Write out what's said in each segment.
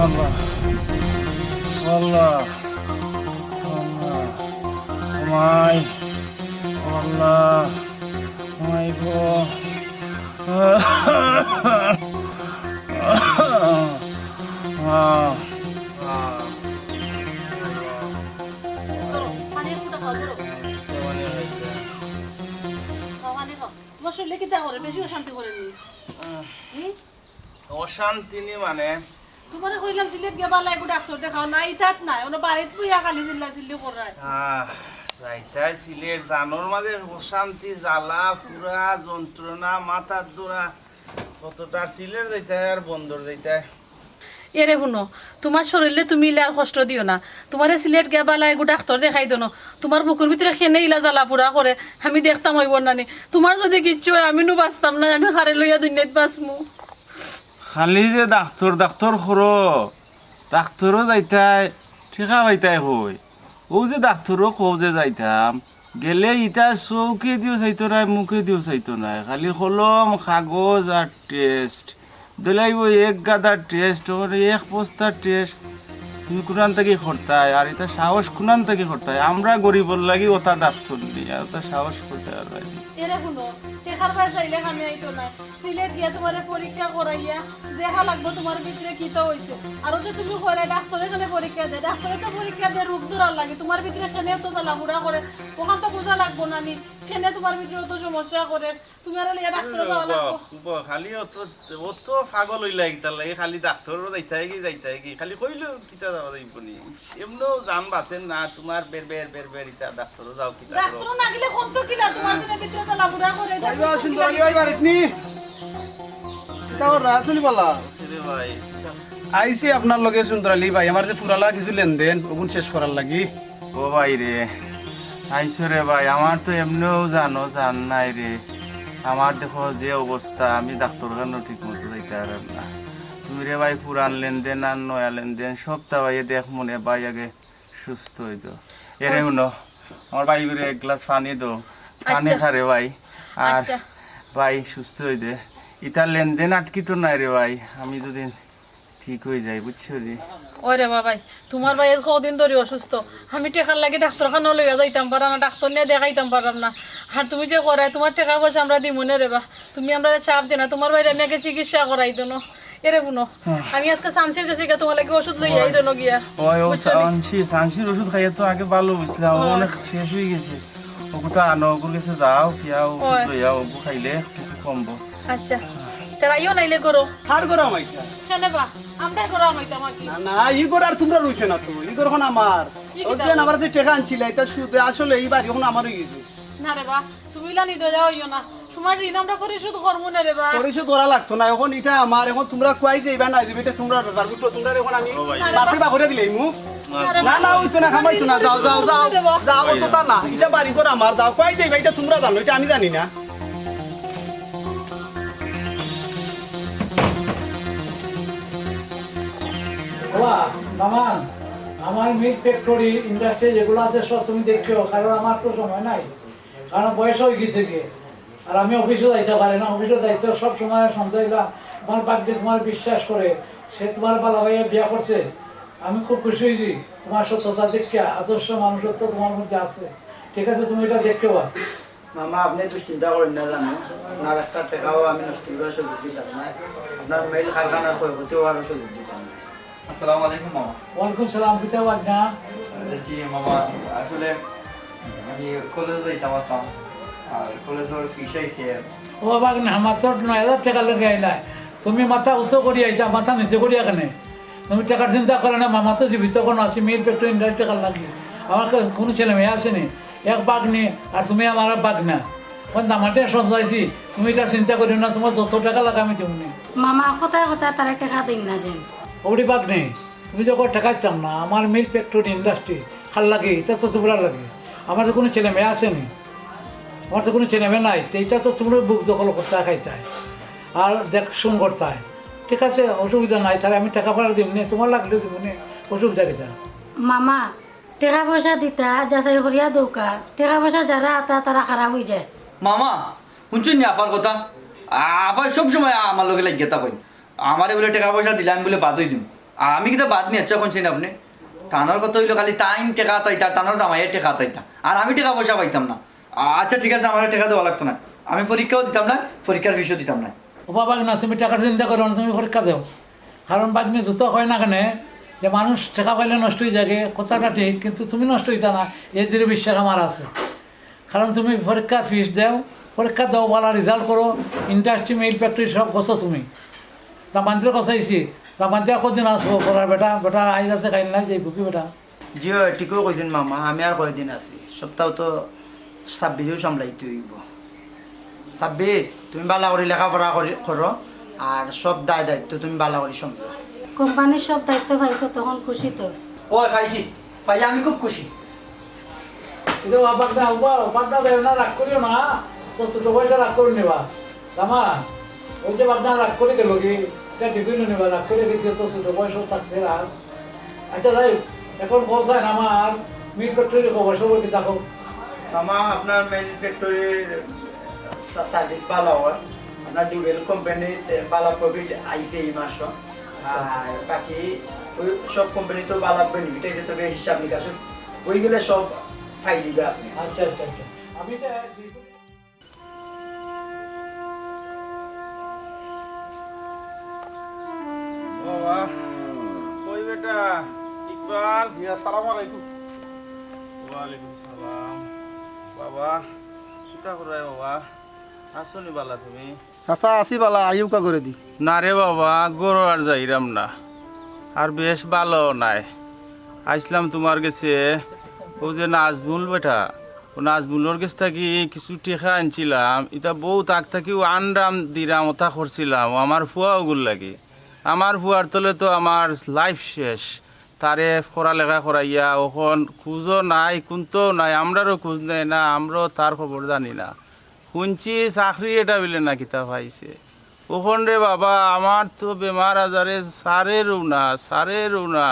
আল্লাহ আল্লাহ আল্লাহ মাই আল্লাহ মাই গো অশান্তি নি মানে তোমারে কইলাম সিলেট গেবা লাগু ডাক্তার দেখাও নাই থাক নাই ওনা বাড়িত পুইয়া খালি চিল্লা চিল্লি করায় যাইতাই সিলেট জানোর মাঝে অশান্তি জ্বালা পুরা যন্ত্রণা মাথার দোড়া কতটা সিলেট যাইতাই আর বন্দর যাইতাই এরে শুনো তোমার শরীরে তুমি ইলা আর কষ্ট দিও না তোমারে সিলেট গেবা লাগু ডাক্তার দেখাই দনো তোমার বুকুর ভিতরে খেনে ইলা জ্বালা পুরা করে আমি দেখতাম হইব নানি তোমার যদি কিচ্ছু হয় আমি নু বাঁচতাম না আমি খারে লইয়া দুনিয়াত বাঁচমু খালি যে ডাক্তার ডাক্তার করো ডাক্তারও যাইতাই ঠিকা পাইতাই হই ও যে ডাক্তারও কও যে যাইতাম গেলে ইটা চৌকি দিও চাইতো নাই মুখে দিও চাইতো নাই খালি কলম কাগজ আর টেস্ট দিলাইব এক গাদার টেস্ট ওর এক বস্তার টেস্ট তুমি কোরআন থেকে করতাই আর এটা সাহস কোরআন থেকে করতাই আমরা গরিবর লাগি ওটা ডাক্তার দিই আর ওটা সাহস করতে আর এরে শুনো শেখার ভাই চাইলে আমি আইতো না সিলেট গিয়া তোমারে পরীক্ষা করাইয়া দেখা লাগবো তোমার ভিতরে কিটা হইছে আর যে তুমি কইরা ডাক্তারে এখানে পরীক্ষা দেয় ডাক্তারে তো পরীক্ষা দিয়ে রোগ ধরার লাগে তোমার ভিতরে কেনে তো লামুড়া করে ওখান তো বোঝা লাগবো না নি কেনে তোমার ভিতরে তো সমস্যা করে তুমি আর লিয়া ডাক্তারে যাওয়া লাগবো খালি অত পাগল হইলা কিতা লাগে খালি ডাক্তারও যাইতাই কি খালি কইলো কিতা যাওয়া যাইব নি এমনও জান বাঁচেন না তোমার বের বের বের বের ইতা ডাক্তারও যাও কিতা ডাক্তারও না গেলে কোন তো কিনা তোমার ভিতরে তো লামুড়া করে আইসি আপনার লগে সুন্দরালি ভাই আমার যে পুরালা কিছু লেনদেন ওগুন শেষ করার লাগি ও ভাই রে আইসো রে ভাই আমার তো এমনিও জান নাই রে আমার দেখো যে অবস্থা আমি ডাক্তারখানা ঠিক মতো যাইতে পারলাম না তুমি রে ভাই পুরান লেনদেন আর নয়া লেনদেন সবটা ভাই দেখ মনে ভাই আগে সুস্থ হইতো এরে শুনো আমার ভাই করে এক গ্লাস পানি দো পানি খারে ভাই আর ভাই সুস্থ হইতে ইটার লেনদেন আটকিত নাই রে ভাই আমি যদি ঠিক হয়ে যাই বুঝছো রে ওরে বাবাই তোমার ভাই কদিন ধরে অসুস্থ আমি টেকার লাগে ডাক্তারখানা লইয়া যাইতাম পারাম না ডাক্তার নিয়ে দেখাইতাম পারাম না আর তুমি যে করাই তোমার টাকা পয়সা আমরা দিব না রে বা তুমি আমরা চাপ দে না তোমার ভাই আমি আগে চিকিৎসা করাই দেনো এরে বুনো আমি আজকে সানসির কাছে গিয়ে তোমার লাগে ওষুধ লইয়া আই দেনো গিয়া ওই সানসির ওষুধ খাইয়ে তো আগে ভালো বুঝলাম অনেক শেষ হয়ে গেছে ওগুলো আনো ওগুলো কাছে যাও কিয়া ওষুধ লইয়া ওগু খাইলে কিছু কমবো আচ্ছা তারাইও নাইলে করো হার করা মাইছা কেনে বা আমরা করা হইতাম কি না ই করে আর তোমরা রইছে না তো ই করে আমার ওই আমার যে টাকা আনছিল এটা সুদে আসলে এই বাড়ি এখন আমার হয়ে গেছে না রে বা তুমি লানি দে যাওইও না তোমার ঋণ আমরা পরিশোধ করবো না রে বা পরিশোধ করা লাগতো না এখন এটা আমার এখন তোমরা কুয়াই যাইবা না দিবে এটা তোমরা ব্যাপার বুঝছো তোমরা এখন আমি বাড়ি বা করে দিলেই মু না না হইতো না খামাইতো না যাও যাও যাও যাও তো তা না এটা বাড়ি করে আমার যাও কুয়াই যাইবা এটা তোমরা জানো এটা আমি জানি না মামান আমার মিল্ক ফ্যাক্টরি ইন্ডাস্ট্রি যেগুলো আছে সব তুমি দেখছো কারণ আমার তো সময় নাই কারণ বয়স হয়ে গেছে গিয়ে আর আমি অফিসে যাইতে পারি না অফিসে যাইতে সব সময় সন্ধ্যাবেলা তোমার বাড়িতে তোমার বিশ্বাস করে সে তোমার বালা ভাইয়া বিয়া করছে আমি খুব খুশি হয়েছি তোমার সত্যতা দেখে আদর্শ মানুষত্ব তোমার মধ্যে আছে ঠিক আছে তুমি এটা দেখতে পাও মামা আপনি দুশ্চিন্তা করেন না জানো আপনার একটা টাকাও আমি নষ্ট করে সুযোগ দিতাম না আপনার মেল কারখানার ক্ষয়ক্ষতিও আরও সুযোগ দিতাম না। আসসালামু আলাইকুম মামা। ওয়ালাইকুম সালাম পিতা বাগনা জি মামা আসলে আমি কলেজে যাইতাম আসতাম আর কলেজের ফিস আইছে ও বাগনা আমার তো 9,000 টাকা লেগে আইলাই তুমি মাথা উঁচু করি আইতা মাথা নিচে করি এখানে তুমি টাকার চিন্তা করে না মামা তো জীবিত কোনো আছি মেয়ের ফ্যাক্টরি ইন্ডাস্ট্রি টাকা লাগে আমার কোনো ছেলে মেয়ে আসেনি এক বাগনি আর তুমি আমার বাগনা কোন আমার টেনশন যাইছি তুমি এটা চিন্তা করি না তোমার যত টাকা লাগে আমি তেমনি মামা কোথায় কোথায় তারা টাকা দিন না যে ওটি বাগনি তুমি যখন টাকা চাম না আমার মিল ফ্যাক্টরি ইন্ডাস্ট্রি খাল লাগে এটা তো তোমরা লাগে আমার তো কোনো ছেলে মেয়ে আসেনি আমার তো কোনো ছেলে মেয়ে নাই তো এটা তো তোমরা বুক দখল করতে খাই চায় আর দেখ শুন করতে হয় ঠিক আছে অসুবিধা নাই তাহলে আমি টাকা পয়সা দিব নে তোমার লাগলে দিব নে অসুবিধা কিনা মামা টাকা পয়সা দিতা যাচাই করিয়া দৌকা টাকা পয়সা যারা আতা তারা খারাপ হয়ে যায় মামা শুনছুন না আপার কথা আপার সব সময় আমার লগে লাগিয়ে তা কই আমারে বলে টাকা পয়সা দিলে আমি বলে বাদ হয়ে যাম আমি কিন্তু বাদ নিয়ে শুনছেন আপনি টানোর কত হইলো খালি টাইম টেকা তাইতা টানোর জামাইয়ের টেকা তাইতা আর আমি টাকা পয়সা পাইতাম না আচ্ছা ঠিক আছে আমার টাকা দেওয়া লাগতো না আমি পরীক্ষাও দিতাম না পরীক্ষার ফিসও দিতাম না ও বাবা না তুমি টাকার চিন্তা করো না তুমি পরীক্ষা দাও কারণ বাগনি জুতো হয় না কেন যে মানুষ টাকা পাইলে নষ্ট হয়ে যাবে কথাটা ঠিক কিন্তু তুমি নষ্ট হইতা না এই যে বিশ্বাস আমার আছে কারণ তুমি পরীক্ষার ফিস দাও পরীক্ষা দাও ভালো রেজাল্ট করো ইন্ডাস্ট্রি মিল ফ্যাক্টরি সব গছো তুমি তামান্তির কষাইছি তামান্তি কদিন আসবো পড়ার বেটা বেটা আইজ আছে খাইল নাই যাই বুকি বেটা জি ঠিকও কইদিন মামা আমি আর কয়দিন আছি সপ্তাহ তো 26 সামলাইতে হইব 26 তুমি বালা করে লেখাপড়া করো আর সব দায়িত্ব তুমি বালা করে সম্ভব কোম্পানির সব দায়িত্ব পাইছো তখন খুশি তো ও খাইছি ভাই আমি খুব খুশি কিন্তু বাবাকটা বাপটা দেয় না রাগ করিও না তো ছোটো পয়সা রাগ করে নেবা জামা ওই যে বাপটা রাগ করে গেল কি এটা ঠিকই নেবা রাগ করে গেছে তো ছোটো পয়সা থাকছে আর আচ্ছা যাই এখন বলছেন আমার মিট ফ্যাক্টরির খবর সবর কি দেখো মামা আপনার মেইল ফ্যাক্টরির সার্ভিস ভালো হয় আপনার ডিউবেল কোম্পানি ভালো প্রফিট আইছে এই মাস আর বাকি ওই সব কোম্পানি তো ভালো বেনিফিট আছে তবে হিসাব নিকাশ ওইগুলো সব খাই দিবে আপনি আচ্ছা আচ্ছা আচ্ছা আমি তো বাবা কই বেটা ইকবাল আসসালামু আলাইকুম ওয়ালাইকুম সালাম বাবা কিতা করাই বাবা আসনি বালা তুমি চাচা আসি বালা আইউকা করে দি না রে বাবা গরু আর যাইরাম না আর বেশ ভালো নাই আইসলাম তোমার কাছে ও যে নাজমুল বেটা ও নাজমুলের কাছ থাকি কিছু টেকা আনছিলাম এটা বউ তাক থাকিও আনরাম দিরাম ওটা করছিলাম আমার ফুয়াও গুল লাগে আমার ফুয়ার তলে তো আমার লাইফ শেষ তারে পড়ালেখা করাইয়া ওখন খুঁজও নাই কোনতো নাই আমরারও খোঁজ নেই না আমরাও তার খবর জানি না শুনছি চাকরি এটা বলে না কিতা পাইছে ওখন রে বাবা আমার তো বেমার আজারে সারেরও না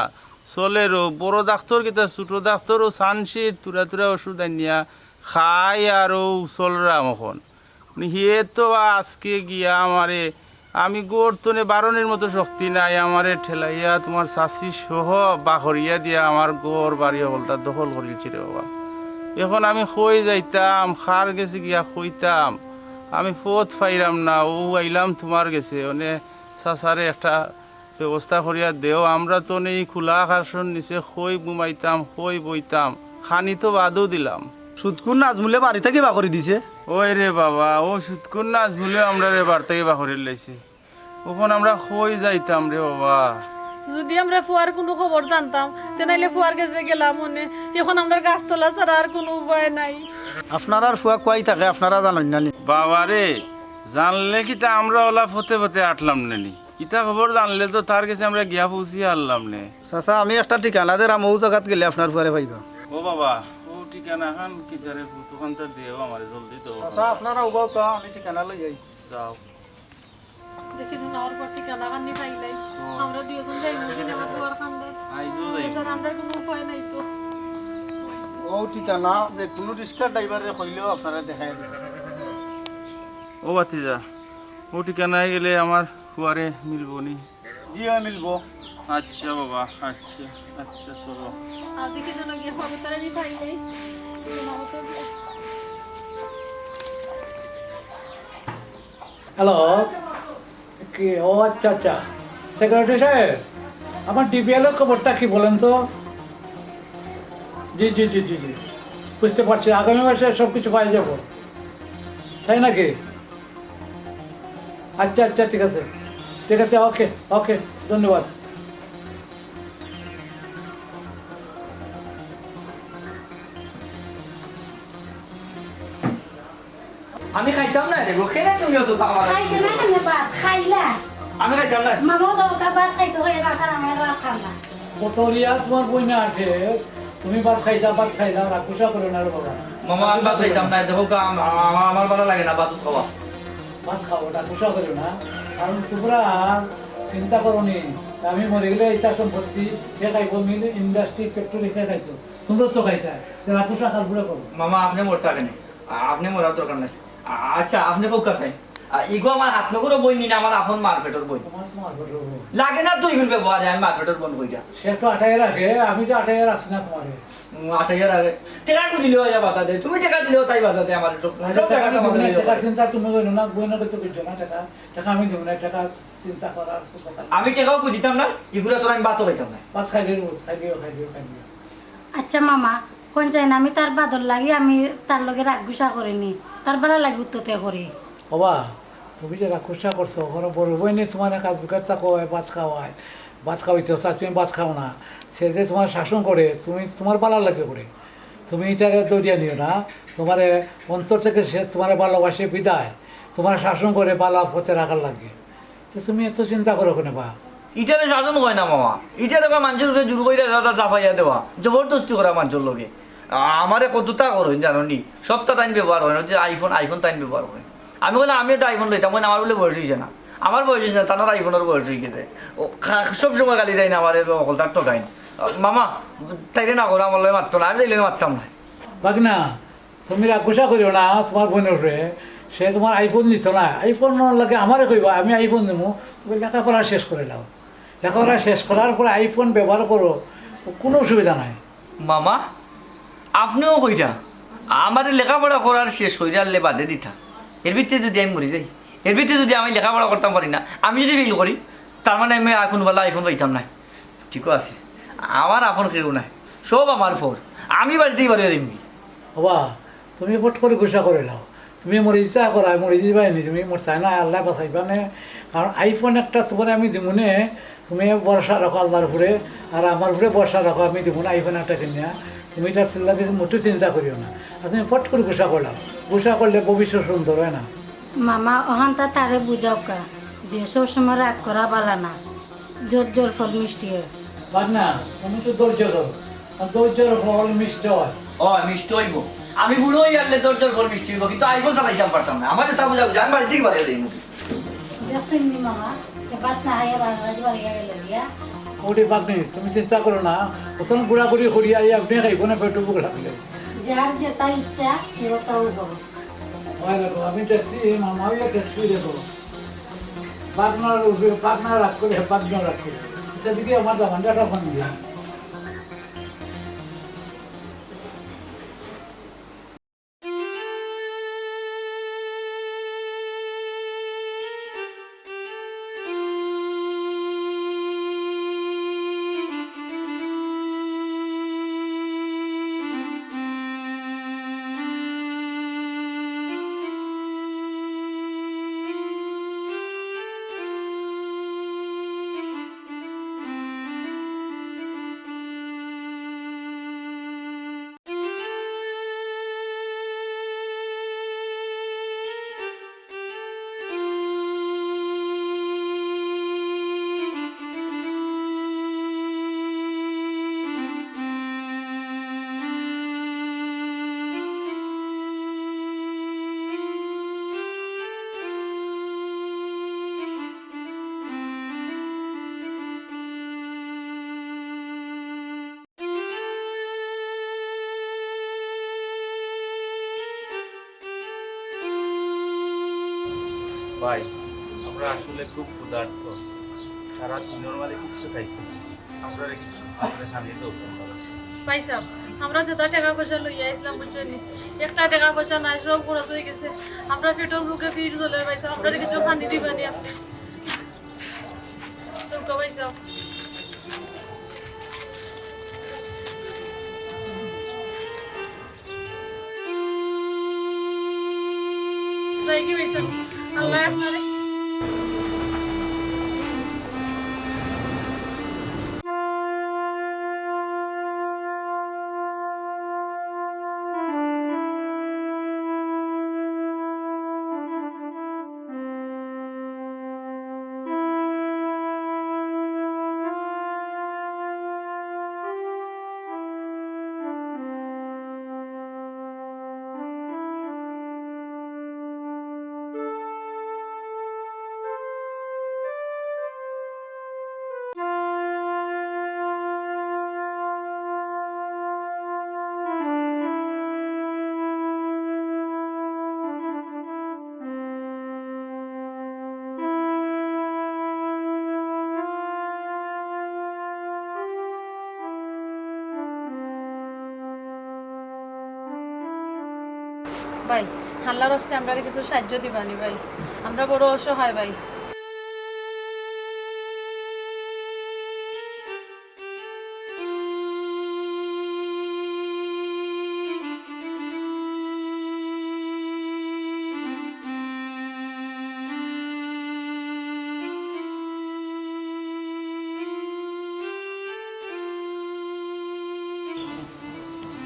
চলেরও বড় ডাক্তার কিতা ছোটো ডাক্তারও সানসির তুরা তুরা ওষুধ আনিয়া খাই আরও চলরাম ওখন হিয়ে তো আজকে গিয়া আমারে আমি গোড় তনে বারণের মতো শক্তি নাই আমারে ঠেলাইয়া তোমার চাষি সহ বাহরিয়া দিয়া আমার গোড় বাড়ি হলটা দখল করিয়েছি রে বাবা এখন আমি কই যাইতাম খার গেছে গিয়া কইতাম আমি পথ পাইলাম না ও আইলাম তোমার গেছে মানে চাচারে একটা ব্যবস্থা করিয়া দেও আমরা তো নেই খোলা আকাশের নিচে কই ঘুমাইতাম কই বইতাম খানি তো বাদও দিলাম সুদকুন নাজমুলে বাড়ি থেকে বা করে দিছে ওই রে বাবা ও সুৎকুর নাচ ভুলে আমরা রে বার থেকে বাহরের লাইছে ওখানে আমরা কই যাইতাম রে বাবা যদি আমরা ফুয়ার কোনো খবর জানতাম তেনাইলে ফুয়ার কাছে গেলাম মনে এখন আমরা গাছতলা ছাড়া আর কোনো উপায় নাই আপনারা ফুয়া কুয়াই থাকে আপনারা জানেন না নি? বাবা রে জানলে কি তা আমরা ওলা ফতে ফতে আটলাম নানি ইটা খবর জানলে তো তার কাছে আমরা গিয়া পৌঁছিয়ে আনলাম নে চাচা আমি একটা ঠিকানা দিলাম ও জায়গাত গেলে আপনার ফুয়ারে পাইবা ও বাবা ও ঠিকানা খান কি তারে তখন তো দেও আমার জলদি তো চাচা আপনারা উগাও তো আমি ঠিকানা লই যাই যাও দেখি দিন আর পর ঠিকানা কান্নি পাইলাই আমরা দুজন যাই মুখে নেওয়া ফুয়ার কামড়া আইজো যাই স্যার আমরা কোনো উপায় নাই তো ও ঠিকানা যে কোনো রিক্সা ড্রাইভারে কইলেও আপনারা দেখাই দেবে ও বাতিজা ও ঠিকানায় গেলে আমার ফুয়ারে মিলবো নি জি হ্যাঁ মিলবো আচ্ছা বাবা আচ্ছা আচ্ছা চলো আর দেখি যেন গিয়ে খবর তারা নি পাইলাই হ্যালো কি ও আচ্ছা আচ্ছা সেক্রেটারি সাহেব আমার ডিপিএলের খবরটা কি বলেন তো জি জি জি জি জি বুঝতে পারছি আগামী মাসে সব কিছু পাই যাব তাই নাকি আচ্ছা আচ্ছা ঠিক আছে ওকে ওকে ধন্যবাদ আমি খাইতাম না রে গো খেলে তুমিও তো আমার খাইতে না কেন ভাত খাইলা আমি খাইতাম না মামাও দরকার ভাত খাইতে হয়ে রাখার আমার ভাত খালা বতরিয়া তোমার বই না আছে তুমি ভাত খাইলা রাখুসা করে না রে বাবা মামা আমি ভাত খাইতাম না দেখো আমার ভালো লাগে না ভাত খাওয়া ভাত খাবো রাখুসা করে না কারণ তোমরা চিন্তা করো নি আমি মরে গেলে এটা সম্পত্তি সে খাইবো মিল ইন্ডাস্ট্রি ফ্যাক্টরি সে খাইছো তোমরা তো খাইতা রাখুসা খাল পুরো করো মামা আপনি মরতে থাকেন আপনি মরার দরকার নাই আচ্ছা আপনি কোকা খাই ইগো আমার হাত নগরও বই নি না আমার আপন মারপেটের বই তোমার তোমার ফটো লাগে না তো ইগুলো ব্যবহারে আমি মারপেটের বন কইটা সে তো আটাই রাখে আমি তো আটাই রাখছি না তোমারে 8000 আগে টাকা কো দিলেও যা বাতা দে তুমি টাকা দিলেও তাই বাতা দে আমার তো টাকা চিন্তা তুমি বলো না বই না করতে বুঝছো না টাকা টাকা আমি দেবো না টাকা চিন্তা করার কথা না। আমি টাকাও কো দিতাম না ইগুলো তোর আমি বাতও পাইতাম না ভাত খাই দিও খাই দিও খাই দিও খাই দিও। আচ্ছা মামা কোন চাই না আমি তার বাদর লাগি আমি তার লগে রাগ গুসা করিনি তার বেলা লাগি উত্তরতে করি বাবা তুমি যে রাক্ষসা করছো ওখানে বড় বই নিয়ে তোমার কাজ বিকারটা খাওয়ায় ভাত খাওয়ায় ভাত খাওয়াইতে তুমি ভাত খাও না সে যে তোমার শাসন করে তুমি তোমার ভালো লাগে করে তুমি এটাকে দৌড়িয়ে নিও না তোমার অন্তর থেকে সে তোমার ভালোবাসে বিদায় তোমার শাসন করে বালা পথে রাখার লাগে তো তুমি এত চিন্তা করো কেন বা ইটারে শাসন হয় না মামা ইটারে বা মানুষের উপরে জোর করে দাদা চাপাইয়া দেওয়া জবরদস্তি করা মানুষের লগে আমারে কতটা করুন জানো নি সবটা টাইম ব্যবহার হয় না যে আইফোন টাইম ব্যবহার হয় আমি বললাম আমি একটা আইফোন লইতাম আমার বলে বয়স হয়েছে না আমার বয়স হয়েছে না তার আইফোনের বয়স হয়ে গেছে ও সব সময় গালি দেয় না আমার অকলতার টোকাই না মামা তাইলে না করো আমার লগে মারতো না আমি লগে মারতাম না বাক না তুমি রাক্ষসা করিও না তোমার বোনের উপরে সে তোমার আইফোন দিত না আইফোন লাগে আমারে কইবা আমি আইফোন দেবো তুমি লেখাপড়া শেষ করে দাও লেখাপড়া শেষ করার পরে আইফোন ব্যবহার করো কোনো অসুবিধা নাই মামা আপনিও কইটা আমার লেখাপড়া করার শেষ হয়ে যালে বাদে দিতা এর ভিত্তিতে যদি আমি মরি যাই এর ভিত্তিতে যদি আমি লেখাপড়া করতাম পারি না আমি যদি ফেল করি তার মানে আমি কোনোবেলা আইফোন পাইতাম না ঠিকও আছে আমার আপন কেউ নাই সব আমার ফোর আমি বাড়িতেই বাড়িয়ে দিবি বাবা তুমি ফট করে গুসা করে নাও তুমি মরে ইচ্ছা করা মরে দিবাই নি তুমি মোর চাই না আল্লাহ বাঁচাইবা নে কারণ আইফোন একটা তোমার আমি দিব নে তুমি বর্ষা রাখো আল্লাহর উপরে আর আমার উপরে বর্ষা রাখো আমি দিব না আইফোন একটা কিনিয়া তুমি তার চিল্লা কিছু মোটেও চিন্তা করিও না আর তুমি ফট করে গুসা করলাম গুসা করলে ভবিষ্যৎ সুন্দর হয় না মামা ওখানটা তারে বুঝাও কা যে সবসময় রাগ করা বালা না জোর জোর ফল মিষ্টি হয় বাদ না তুমি তো ধৈর্য ধরো আর ধৈর্যের ফল মিষ্টি হয় ও মিষ্টি হইব আমি বুড়ো হয়ে গেলে তোর তোর ফোন মিষ্টি হইব কিন্তু আইফোন চালাইতাম পারতাম না আমার তা বুঝা আমি বাড়িতেই বাড়িয়ে দিই দেখছেন নি মামা বাদ না হাইয়া বাংলাদেশ বাড়িয়া গেল গিয়া ওটি বাগনি তুমি চিন্তা করো না প্রথম ঘোরাঘুরি করি আই আপনি খাইব না পেটু বুক লাগলে যার যেটা ইচ্ছা সেটাও করো হয় দেখো আমি দেখছি মামাও দেখছি দেখো পাকনার রাখ করে পাকনা রাখ করে এটা দিকে আমার জামানটা ফোন দিয়া ভাই আমরা আসলে খুব ক্ষুধার্ত সারা দিনের মাঝে কিচ্ছু খাইছি আমরা কিছু আমরা খালিয়ে দেবো পাইসাম আমরা যেটা টাকা পয়সা লইয়া আসলাম বুঝছেন একটা টাকা পয়সা নাই সব খরচ হয়ে গেছে আমরা পেটের মুখে পিঠ জ্বলে পাইসাম আমরা কিছু খানি দিবানি আপনি তো পাইসাম যাই কি পাইসাম আল্লাহ আপনারে ভাই হাল্লার হস্তে আমরা কিছু সাহায্য দিবানি ভাই, আমরা বড় অসহায় ভাই।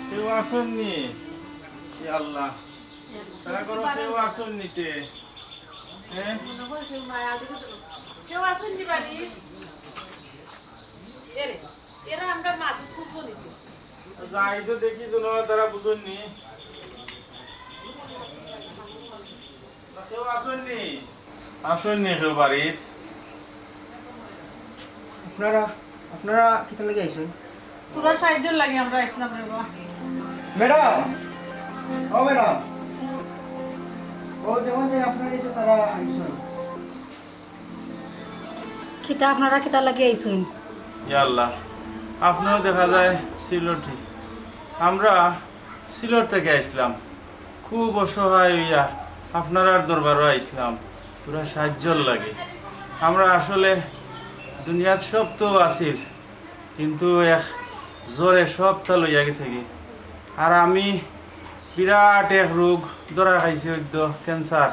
কেউ আসেননি? ইয়া আল্লাহ, তারা কোনো কেউ আসেন নিতে? হ্যাঁ? কেউ আছেন নি বাড়ি? এরা আমরা মাছ খুব বলি। যাই তো দেখি তো না, তারা বুঝেননি। কেউ আসেননি? আসেননি কেউ বাড়ির? আপনারা কিতা লাগে আইছেন? তোরা সাহায্য লাগে আমরা ইসলাম রে বাবা। ম্যাডাম, ও ম্যাডাম, ও যেমন যে আপনার এই যে তারা আইছেন। কিতা আপনারা কিতা লাগি আইছেন? ইয়া আল্লাহ, আপনিও দেখা যায় সিলটি। আমরা সিলট থেকে আসলাম, খুব অসহায় হইয়া আপনার দরবারও আইসলাম, পুরা সাহায্যর লাগে। আমরা আসলে দুনিয়াত সব তো আসিল, কিন্তু এক জোরে সবটা লইয়া গেছে কি। আর আমি বিরাট এক রোগ ধরা খাইছি, হইত ক্যান্সার।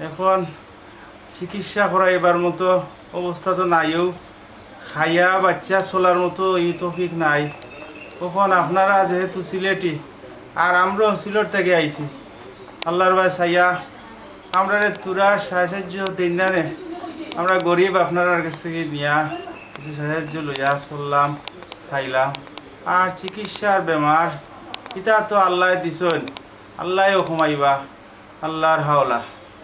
এখন চিকিৎসা করাইবার মতো অবস্থা তো নাইও, খাইয়া বাচ্চা চলার মতো এই তৌফিক নাই। কখন আপনারা যেহেতু সিলেটি আর আমরাও সিলেট থেকে আইছি, আল্লাহর ভাই চাইয়া আমরা তুরা সাহায্য দিন জানে, আমরা গরিব আপনার কাছ থেকে নিয়া কিছু সাহায্য লইয়া চললাম, খাইলাম। আর চিকিৎসার বেমার এটা তো আল্লাহ দিছেন, আল্লাহও কমাইবা, আল্লাহর হাওলা।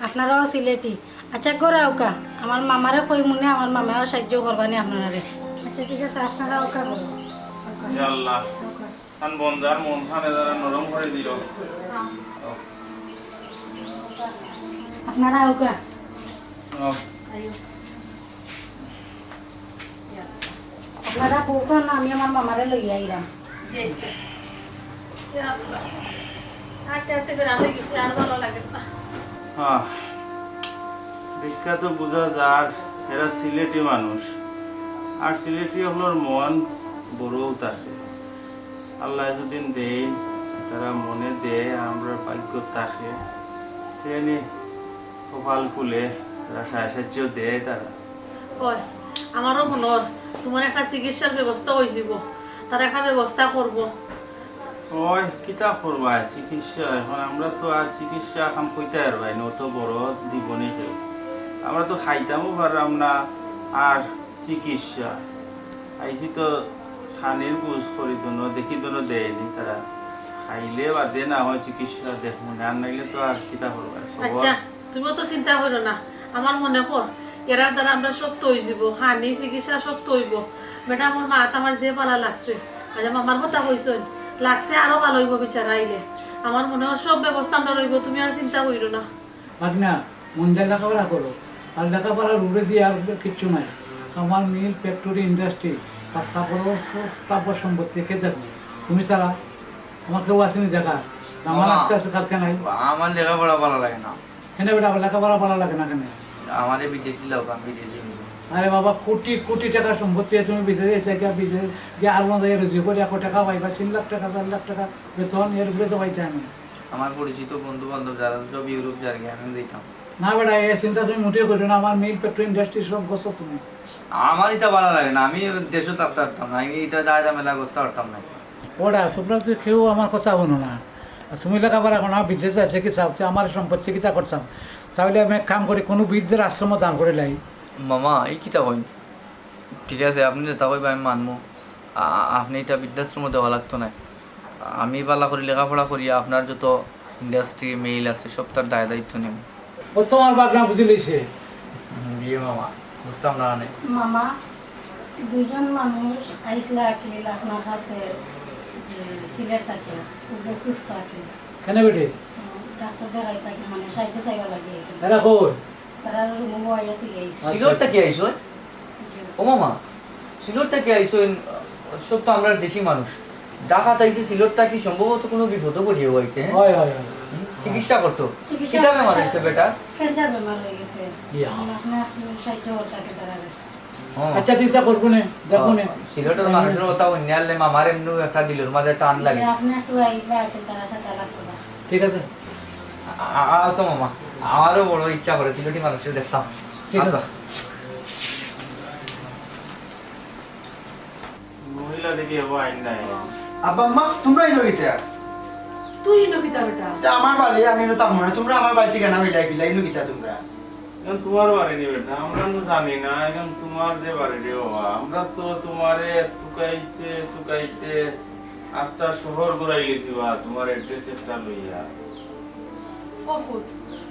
আপনারাও সিলেটি? আচ্ছা করে ওকা, আমার মামারে কই মনে, আমার মামাও সাহায্য করবানি আপনারে। আচ্ছা ঠিক আছে, আপনারা ওকা করো। ইয়া আল্লাহ, খান বন্দার মন খানে যারা নরম করে দিল। আপনারা ওকা। আপনারা বউকা না, আমি আমার মামারে লইয়া আইলাম। আস্তে আস্তে করে আমি গেছি, আর ভালো লাগে না। দেখা তো বোঝা যার এরা সিলেটি মানুষ, আর সিলেটি হলোর মন বড়ও থাকে। আল্লাহ যদিন দেয়, তারা মনে দেয়, আমরা ভাগ্য থাকে, সেখানে কপাল খুলে তারা সাহায্য দেয়। তারা ওই আমারও মনের তোমার একটা চিকিৎসার ব্যবস্থা হয়ে যাব, তার একটা ব্যবস্থা করবো। ওই কিতা করবা চিকিৎসা? এখন আমরা তো আর চিকিৎসা এখন কইতে আর ভাই অত বড় দিবনি কেউ, আমরা তো খাইতামও পারলাম না। আর চিকিৎসা আইসি তো খানির বুঝ করি দোনো দেখি দোনো দেয়নি, তারা খাইলে বাদে না হয় চিকিৎসা দেখবো না, আর নাইলে তো আর কিতা করবা। আচ্ছা তুমিও তো চিন্তা করো না, আমার মনে কর এরার দ্বারা আমরা সব তৈরি দিব, হানি চিকিৎসা সব তৈব। বেটা আমার মা আমার যে পালা লাগছে, আজ আমার কথা কইছেন লাগছে, আরো ভালো হইব বিচারা আইলে। আমার মনে হয় সব ব্যবস্থা আমরা রইব, তুমি আর চিন্তা করিও না। না মন দিয়ে লেখাপড়া করো, আর লেখাপড়ার উড়ে দিয়ে আর কিচ্ছু নাই। আমার মিল ফ্যাক্টরি ইন্ডাস্ট্রি বা স্থাপর সম্পত্তি কে দেখবে? তুমি ছাড়া আমার কেউ আসেনি দেখা, আমার আজকে আছে কালকে নাই। আমার লেখাপড়া ভালো লাগে না। কেন বেটা লেখাপড়া ভালো লাগে না কেন? আমার বিদেশি লোক, আমি বিদেশি। আরে বাবা, কোটি কোটি টাকা সম্পত্তি আছে, তুমি বিদেশে বিদেশ গিয়ে আর মধ্যে রুজি করে 1 টাকা পাইবা, 3 লাখ টাকা 4 লাখ টাকা বেতন, এর উপরে তো পাইছে আমি। আমার পরিচিত বন্ধু বান্ধব যারা সব ইউরোপ যার গে, আমি দিতাম না বেটা, এই চিন্তা তুমি মোটেও করো না। আমার মিল ফ্যাক্টরি ইন্ডাস্ট্রি সব বসো তুমি। আমার এটা ভালো লাগে না, আমি দেশও চাপতে পারতাম না, আমি এটা যা ঝামেলা করতে পারতাম না। ওরা তোমরা তো কেউ আমার কথা শোনো না। তুমি লেখাপড়া কোনো বিদেশে যাচ্ছে কি চাচ্ছে, আমার সম্পদ চিকিৎসা করতাম, তাহলে আমি কাম করি কোনো বীরদের আশ্রম দান করে লাই। মামা এই কিতা কইন? ঠিক আছে আপনি যেটা কইবা আমি মানবো, আপনি এটা বৃদ্ধাশ্রম দেওয়া লাগতো না। আমি পালা করি লেখাপড়া করি, আপনার যত ইন্ডাস্ট্রি মেইল আছে সব তার দায় দায়িত্ব নেব। ও তোমার বাগনা বুঝি লইছে। বিয়ে মামা বুঝতাম না মানে। মামা, দুজন মানুষ আইসলা আকিল আপনার কাছে, সিলেট থাকে, খুব অসুস্থ আছে, কেন বেটে? ডাক্তার দেখাই থাকে, মানে সাহায্য চাইবা লাগিয়েছে। এরা কই? তারা রুমু আইয়া থেকে আইছে। সিলোরটা কি আইসো? ও মামা সিলোরটা কি আইসো? সব তো আমরা দেশি মানুষ, ডাকাত আইসে, সিলোরটা কি সম্ভবত কোনো বিপদ পড়িয়ে হয়েছে? হয় হয় হয়। চিকিৎসা করতো চিকিৎসা কিটা বেমার হয়েছে বেটা ক্যান্সার বেমার হয়ে গেছে ইয়া। আপনার সাহায্য করতে তারা আচ্ছা চিন্তা করবো না দেখো না সিলেটের মানুষের কথা অন্যালে মামার এমনি একটা দিলের মাঝে টান লাগে আপনি একটু আইবা তারা সাথে আলাপ করবা ঠিক আছে তো মামা আমারও বড় ইচ্ছা করে সিলেটি মানুষের দেখতাম ঠিক আছে মহিলা দেখি হবো আইন নাই আব্বা আম্মা তোমরা এলো এটা তুই নকিতা বেটা তা আমার বাড়ি আমি তো তার মনে তোমরা আমার বাড়ি ঠিকানা হইলা গিলা এলো কিতা তোমরা এখন তোমার বাড়ি নি বেটা আমরা তো জানি না এখন তোমার যে বাড়ি রে বাবা আমরা তো তোমারে টুকাইতে টুকাইতে আস্তা শহর ঘুরাই গেছি বা তোমার এড্রেস একটা লইয়া অপুত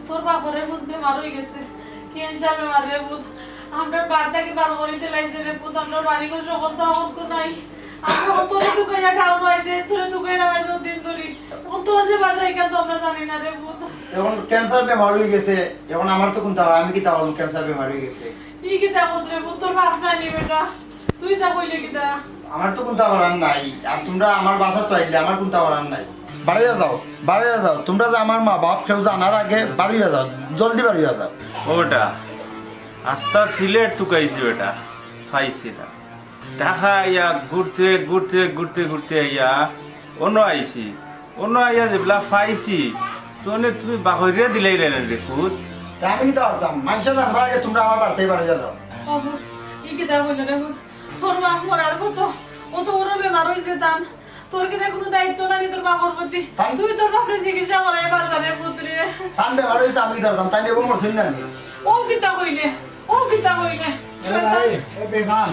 তোর বাপরে ভূত বেমার হয়ে গেছে ক্যান্সার বেমার রে ভূত আমরা বাড়িটাকে বার করে দিলাইছে রে ভূত আমরা বাড়ি করে সকল তো অবস্থ নাই আমরা তোরে তুকাইয়া টাউন হয়েছে তোরে তুকাইয়া হয়েছে দিন ধরি তোর যে বাসায় কেন তো আমরা জানি না রে ভূত এখন ক্যান্সার বেমার হয়ে গেছে এখন আমার তো কোনটা আমি কি তাহলে ক্যান্সার বেমার হয়ে গেছে ই কি তা বুঝরে ভূত তোর বাপ নাই নি বেটা তুই তা কইলে কি তা আমার তো কোনটা করার নাই আর তোমরা আমার বাসা তো আইলে আমার কোনটা করার নাই বাড়িয়ে যাও তোমরা যে আমার মা বাপ কেউ জানার আগে বাড়িয়ে যাও জলদি বাড়িয়ে যাও ও বেটা আস্তা সিলেট টুকাইছি বেটা পাইছি না ঢাকা আইয়া ঘুরতে ঘুরতে ঘুরতে ঘুরতে আইয়া অন্য আইছি অন্য আইয়া যেগুলা পাইছি তুমি বাহরিয়া দিলাই রে খুদ তা আমি কি তাহতাম মানুষের জানবার আগে তোমরা আমার বাড়িতেই বাড়িয়ে যাও ও ভূত ই কি তা কইলে রে ভূত তোর বাপ মরার কত ও তো ওর বেমার হইছে দান তোর কি না কোনো দায়িত্ব নাই তোর বাবার প্রতি তুই তোর বাপের চিকিৎসা করাই বাজারে পুত্রে তান বেমার হয়েছে আমি কি তাহতাম তাই নিয়ে মরছিল না আমি ও কিতা কইলে বেমান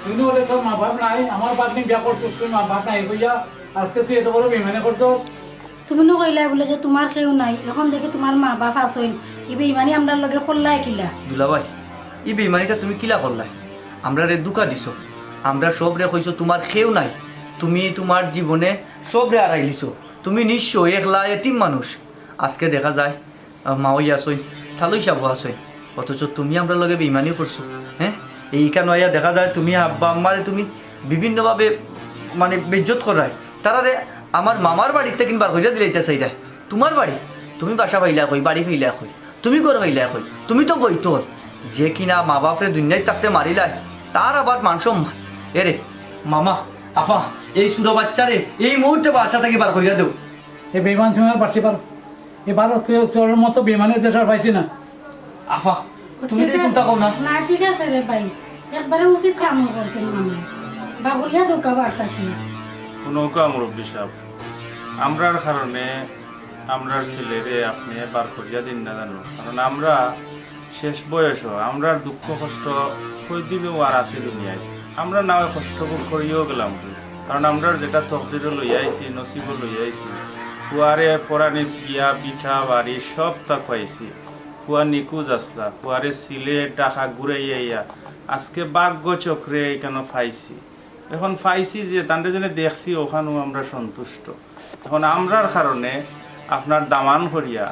তুই বলে তোর মা বাপ নাই আমার বাপ নিয়ে বিয়া করছিস তুই মা বাপ নাই কইয়া আজকে তুই এত বড় বেমানে করছো তুমি নো কইলা বলে যে তোমার কেউ নাই এখন দেখি তোমার মা বাপ আসইন ইবে ইমানি আমরা লগে করলাই কিলা দুলাভাই এই বেমারিটা তুমি কিলা করলাই আমরা রে দুকা দিছো আমরা সব রে কইছো তোমার খেউ নাই তুমি তোমার জীবনে সব রে হারাই লিছো তুমি নিঃস্ব একলা এতিম মানুষ আজকে দেখা যায় মাওই আসই থালই সাবু আসই অথচ তুমি আমরা লগে বেইমানি করছো হ্যাঁ এইখানে আইয়া দেখা যায় তুমি আব্বা আম্মারে তুমি বিভিন্নভাবে মানে বেজ্জত করায় তারারে আমার মামার বাড়িতে কিনবা হইয়া দিলে এটা চাইরা তোমার বাড়ি তুমি বাসা পাইলা কই বাড়ি পাইলা কই তুমি ঘর পাইলা কই তুমি তো বইতল যে কিনা মা বাপরে দুনিয়ায় থাকতে মারিলাই তার আবার মান সম্মান এরে মামা আফা এই ছোট বাচ্চারে এই মুহূর্তে বাসা থেকে বার করিয়া দেও এই বেমান তুমি আর বাড়তে পারো এবার তুই তোর মতো বেমানের দেশ আর পাইছি না আফা তুমি তো চিন্তা করো না না ঠিক আছে রে ভাই একবারে উচিত কাম করছেন মামা বাবুলিয়া ঢোকা বার্তা কি কোনো মুরব্বী সাহেব আমরার কারণে আমরার ছেলেরে আপনি বার করিয়া দিন না জানো কারণ আমরা শেষ বয়সও আমরার দুঃখ কষ্ট কই দিবেও আর আছে দুনিয়ায় আমরা না কষ্ট করিও গেলাম কারণ আমরার যেটা তকদিরও লইয়া আইছি নসিবও লইয়া আইছি কুয়ারে পরানি বিয়া পিঠা বাড়ি সব তা পাইছি কুয়া নিকুজ আসলা কুয়ারে সিলেট টাকা ঘুরাইয়া আজকে ভাগ্য চক্রে এখানে পাইছি এখন পাইছি যে তাদের জন্য দেখছি ওখানেও আমরা সন্তুষ্ট এখন আমরার কারণে আপনার দামান করিয়া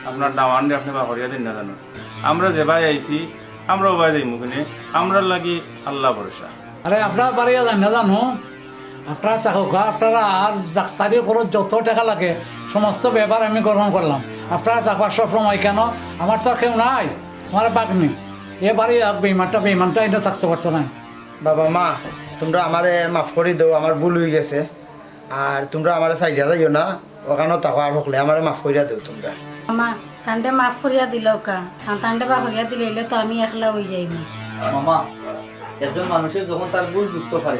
আপনার দামান আপনি বা করিয়া দিন না জানো আমরা যে ভাই আইছি আমরাও ভাই যাই মুখে আমরা লাগি আল্লাহ ভরসা আরে আপনার বাড়ি জান না জানো আপনারা চাকা আপনারা আর ডাক্তারি খরচ যত টাকা লাগে সমস্ত ব্যাপার আমি গ্রহণ করলাম আপনারা চাকবার সব সময় কেন আমার তো আর কেউ নাই আমার বাগনি এবারে বেমানটা এটা থাকতে পারতো না বাবা মা তোমরা আমারে মাফ করে দাও আমার ভুল হয়ে গেছে আর তোমরা আমারে চাইজা যাইও না ওখানেও টাকা আর হকলে আমারে মাফ করিয়া দেও তোমরা মামা তান্ডে মাফ করিয়া দিল কা তান্ডে বা করিয়া দিলে তো আমি একলা হয়ে যাইব মামা একজন মানুষের যখন তার ভুল বুঝতে পারে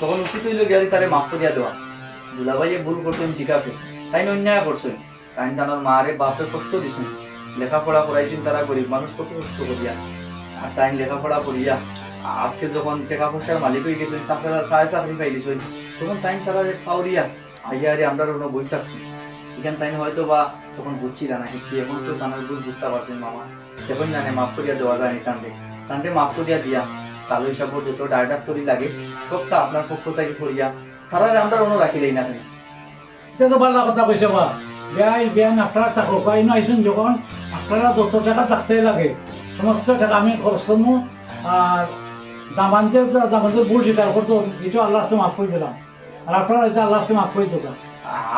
তখন উচিত হইল গেলে তারে মাফ করিয়া দেওয়া দুলাভাইয়ে ভুল করছেন ঠিক আছে তাই অন্যায় করছেন তাই তার মারে বাপে কষ্ট দিছেন লেখাপড়া করাইছেন তারা গরিব মানুষ কত কষ্ট করিয়া আর তাই লেখাপড়া করিয়া আজকে যখন টাকা পয়সার মালিক হয়ে গেছেন তারা সাড়ে চাকরি পাই দিয়েছেন তখন তাই তারা সাউরিয়া আইয়া আরে আমরা অন্য বই থাকছি এখানে তাই হয়তো বা তখন বুঝছি না কিছু এখন তো তার ভুল বুঝতে পারছেন মামা যখন জানে মাফ করিয়া দেওয়া যায় তান্ডে মাফ করিয়া দিয়া তাহলে হিসাব যত ডাক্তারি লাগে সবটা আপনার পক্ষ থেকে করিয়া তারা আমরা অন্য রাখি দেই না এটা তো ভালো কথা কইছে বা বেআইন আপনারা চাকর পাই না আইসুন যখন আপনারা যত টাকা থাকতে লাগে সমস্ত টাকা আমি খরচ করবো আর দামানতে ভুল স্বীকার করতো কিছু আল্লাহ মাফ করে দিলাম আর আপনারা আল্লাহ মাফ করে দেবো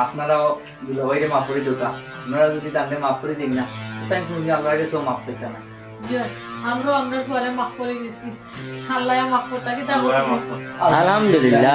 আপনারাও দুলাভাইরে মাফ করে দেওয়া আপনারা যদি তাকে মাফ করে দিন না তাই তুমি আল্লাহ কাছে মাফ করতে না যে আমরাও আপনার পরে মাফ করে গেছি আল্লাহ মাফ করতে কি তা আল্লাহ মাফ করুন। আলহামদুলিল্লাহ